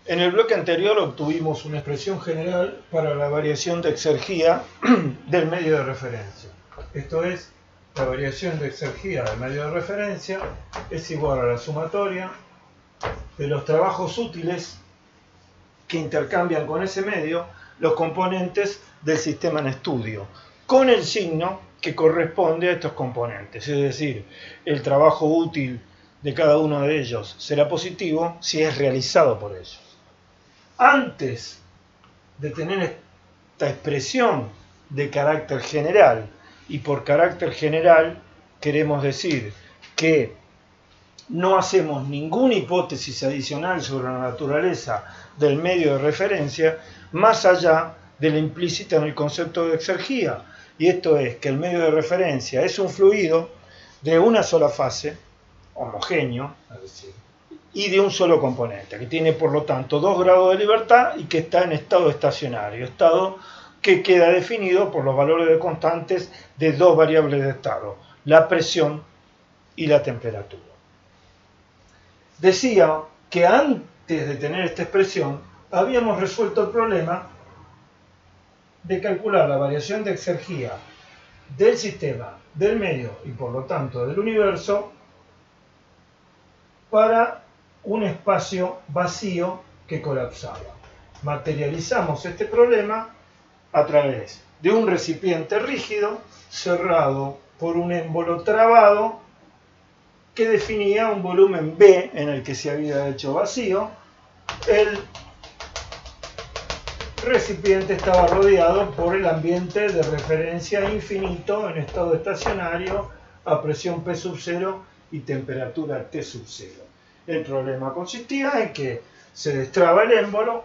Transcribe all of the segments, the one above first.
En el bloque anterior obtuvimos una expresión general para la variación de exergía del medio de referencia. Esto es, la variación de exergía del medio de referencia es igual a la sumatoria de los trabajos útiles que intercambian con ese medio los componentes del sistema en estudio, con el signo que corresponde a estos componentes. Es decir, el trabajo útil de cada uno de ellos será positivo si es realizado por ellos. Antes de tener esta expresión de carácter general, y por carácter general queremos decir que no hacemos ninguna hipótesis adicional sobre la naturaleza del medio de referencia más allá de la implícita en el concepto de exergía, y esto es que el medio de referencia es un fluido de una sola fase, homogéneo, es decir, y de un solo componente, que tiene por lo tanto 2 grados de libertad y que está en estado estacionario, estado que queda definido por los valores de constantes de 2 variables de estado, la presión y la temperatura. Decía que antes de tener esta expresión habíamos resuelto el problema de calcular la variación de exergía del sistema, del medio y por lo tanto del universo para un espacio vacío que colapsaba. Materializamos este problema a través de un recipiente rígido cerrado por un émbolo trabado que definía un volumen B en el que se había hecho vacío. El recipiente estaba rodeado por el ambiente de referencia infinito en estado estacionario a presión P sub 0 y temperatura T sub 0. El problema consistía en que se destraba el émbolo,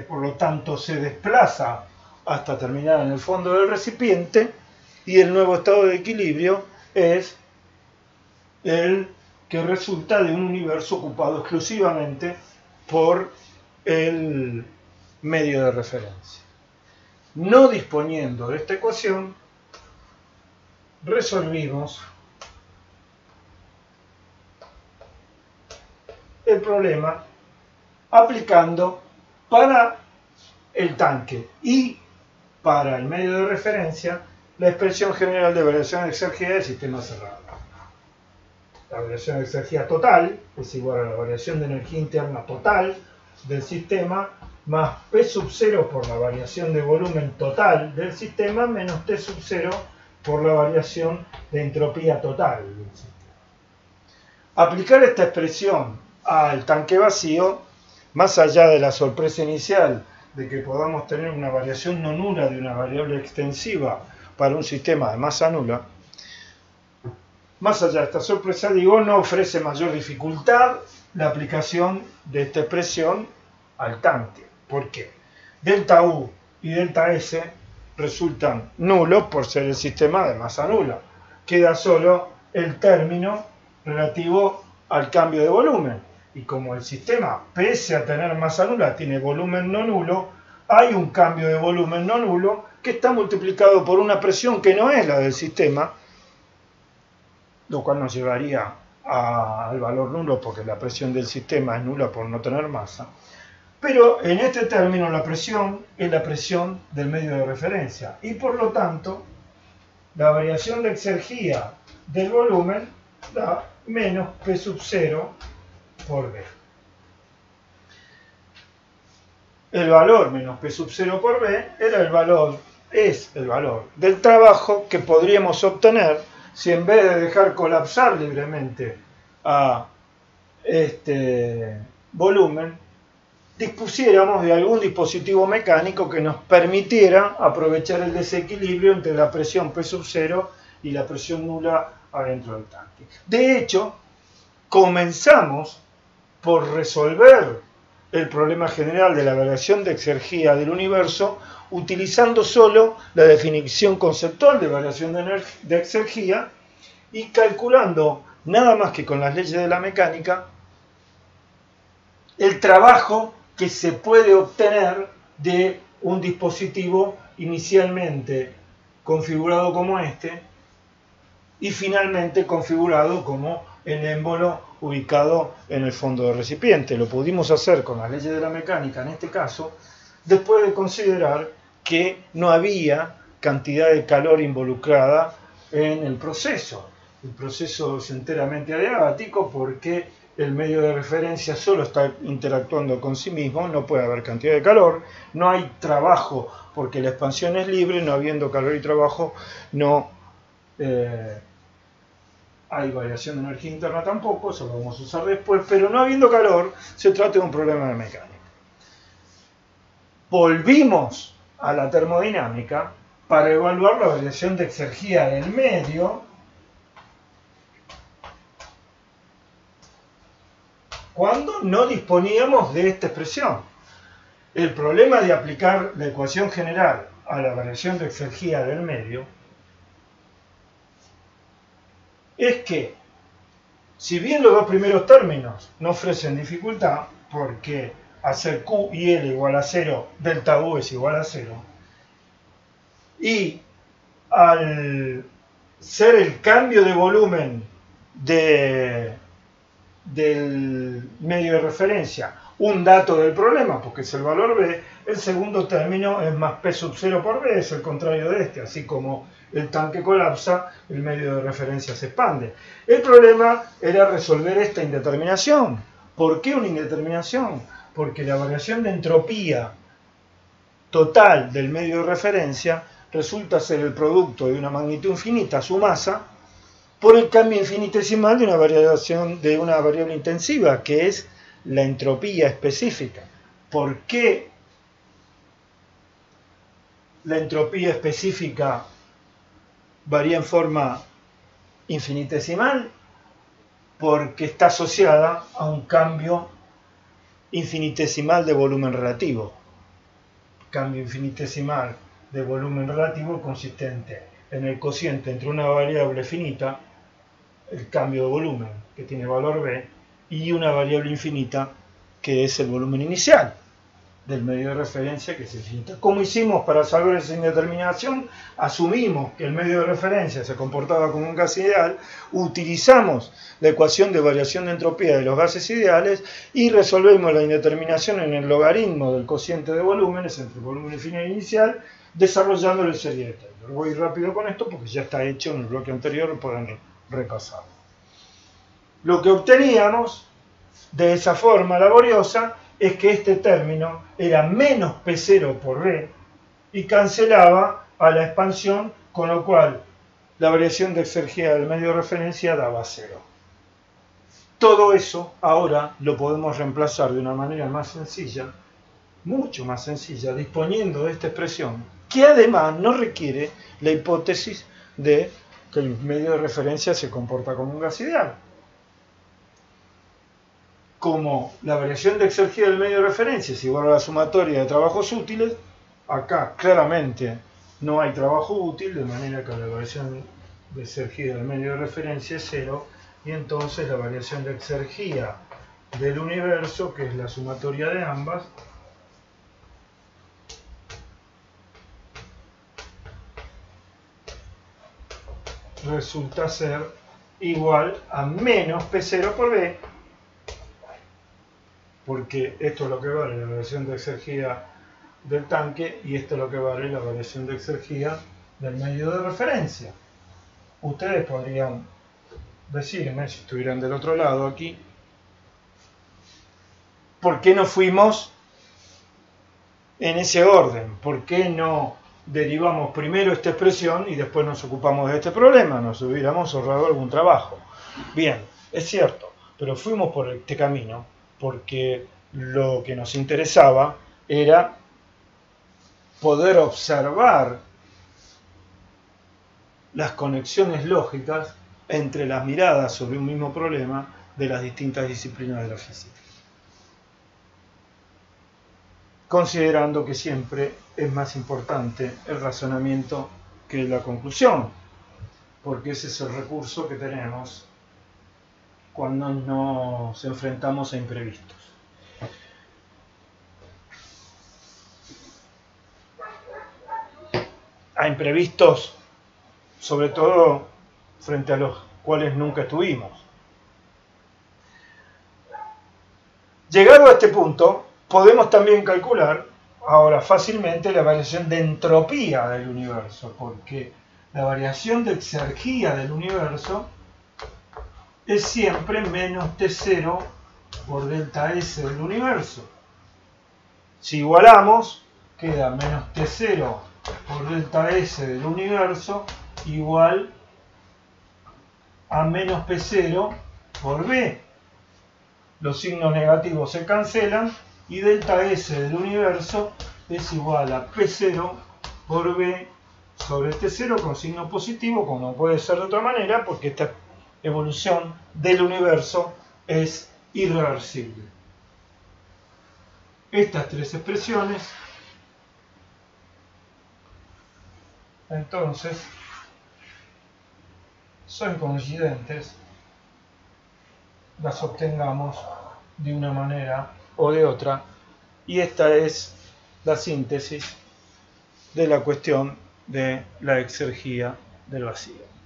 por lo tanto se desplaza hasta terminar en el fondo del recipiente y el nuevo estado de equilibrio es el que resulta de un universo ocupado exclusivamente por el medio de referencia. No disponiendo de esta ecuación, resolvimos el problema aplicando para el tanque y para el medio de referencia la expresión general de variación de exergía del sistema cerrado. La variación de exergía total es igual a la variación de energía interna total del sistema más P sub 0 por la variación de volumen total del sistema menos T sub 0 por la variación de entropía total del sistema. Aplicar esta expresión al tanque vacío, más allá de la sorpresa inicial de que podamos tener una variación no nula de una variable extensiva para un sistema de masa nula, más allá de esta sorpresa, digo, no ofrece mayor dificultad la aplicación de esta expresión al tanque. ¿Por qué? Delta U y delta S resultan nulos por ser el sistema de masa nula. Queda solo el término relativo al cambio de volumen. Y como el sistema, pese a tener masa nula, tiene volumen no nulo, hay un cambio de volumen no nulo que está multiplicado por una presión que no es la del sistema, lo cual nos llevaría al valor nulo porque la presión del sistema es nula por no tener masa. Pero en este término la presión es la presión del medio de referencia y por lo tanto la variación de exergía del volumen da menos P sub 0 por B. El valor menos P sub 0 por B es el valor del trabajo que podríamos obtener si en vez de dejar colapsar libremente a este volumen, dispusiéramos de algún dispositivo mecánico que nos permitiera aprovechar el desequilibrio entre la presión P sub 0 y la presión nula adentro del tanque. De hecho, comenzamos por resolver el problema general de la variación de exergía del universo utilizando solo la definición conceptual de variación de exergía y calculando nada más que con las leyes de la mecánica el trabajo que se puede obtener de un dispositivo inicialmente configurado como este y finalmente configurado como el émbolo ubicado en el fondo del recipiente. Lo pudimos hacer con las leyes de la mecánica en este caso, después de considerar que no había cantidad de calor involucrada en el proceso. El proceso es enteramente adiabático porque el medio de referencia solo está interactuando con sí mismo, no puede haber cantidad de calor, no hay trabajo porque la expansión es libre, no habiendo calor y trabajo no hay variación de energía interna tampoco, eso lo vamos a usar después, pero no habiendo calor se trata de un problema de mecánica. Volvimos a la termodinámica para evaluar la variación de exergía del medio cuando no disponíamos de esta expresión. El problema de aplicar la ecuación general a la variación de exergía del medio es que, si bien los dos primeros términos no ofrecen dificultad, porque hacer Q y L igual a 0, delta U es igual a 0, y al ser el cambio de volumen del medio de referencia un dato del problema, porque es el valor B, el segundo término es más P sub 0 por B, es el contrario de este, así como el tanque colapsa, el medio de referencia se expande. El problema era resolver esta indeterminación. ¿Por qué una indeterminación? Porque la variación de entropía total del medio de referencia resulta ser el producto de una magnitud infinita, su masa, por el cambio infinitesimal de una variable intensiva, que es la entropía específica. ¿Por qué la entropía específica varía en forma infinitesimal? Porque está asociada a un cambio infinitesimal de volumen relativo. Cambio infinitesimal de volumen relativo consistente en el cociente entre una variable finita, el cambio de volumen, que tiene valor B, y una variable infinita, que es el volumen inicial del medio de referencia, que es infinita. ¿Cómo hicimos para saber esa indeterminación? Asumimos que el medio de referencia se comportaba como un gas ideal, utilizamos la ecuación de variación de entropía de los gases ideales y resolvemos la indeterminación en el logaritmo del cociente de volúmenes entre el volumen final e inicial, desarrollándolo en serie de Taylor. Voy rápido con esto porque ya está hecho en el bloque anterior, lo pueden repasar. Lo que obteníamos de esa forma laboriosa es que este término era menos P0 por B y cancelaba a la expansión, con lo cual la variación de exergía del medio de referencia daba 0. Todo eso ahora lo podemos reemplazar de una manera más sencilla, mucho más sencilla, disponiendo de esta expresión, que además no requiere la hipótesis de que el medio de referencia se comporta como un gas ideal. Como la variación de exergía del medio de referencia es igual a la sumatoria de trabajos útiles, acá claramente no hay trabajo útil, de manera que la variación de exergía del medio de referencia es 0, y entonces la variación de exergía del universo, que es la sumatoria de ambas, resulta ser igual a menos P0 por B, porque esto es lo que vale la variación de exergía del tanque y esto es lo que vale la variación de exergía del medio de referencia. Ustedes podrían decirme, si estuvieran del otro lado aquí, ¿por qué no fuimos en ese orden? ¿Por qué no derivamos primero esta expresión y después nos ocupamos de este problema? Nos hubiéramos ahorrado algún trabajo. Bien, es cierto, pero fuimos por este camino porque lo que nos interesaba era poder observar las conexiones lógicas entre las miradas sobre un mismo problema de las distintas disciplinas de la física, considerando que siempre es más importante el razonamiento que la conclusión, porque ese es el recurso que tenemos cuando nos enfrentamos a imprevistos. A imprevistos, sobre todo frente a los cuales nunca estuvimos. Llegado a este punto, podemos también calcular ahora fácilmente la variación de entropía del universo, porque la variación de exergía del universo es siempre menos T0 por delta S del universo. Si igualamos, queda menos T0 por delta S del universo igual a menos P0 por B. Los signos negativos se cancelan y delta S del universo es igual a P0 por B sobre T0 con signo positivo, como no puede ser de otra manera, porque esta evolución del universo es irreversible. Estas tres expresiones, entonces, son coincidentes, las obtengamos de una manera o de otra, y esta es la síntesis de la cuestión de la exergía del vacío.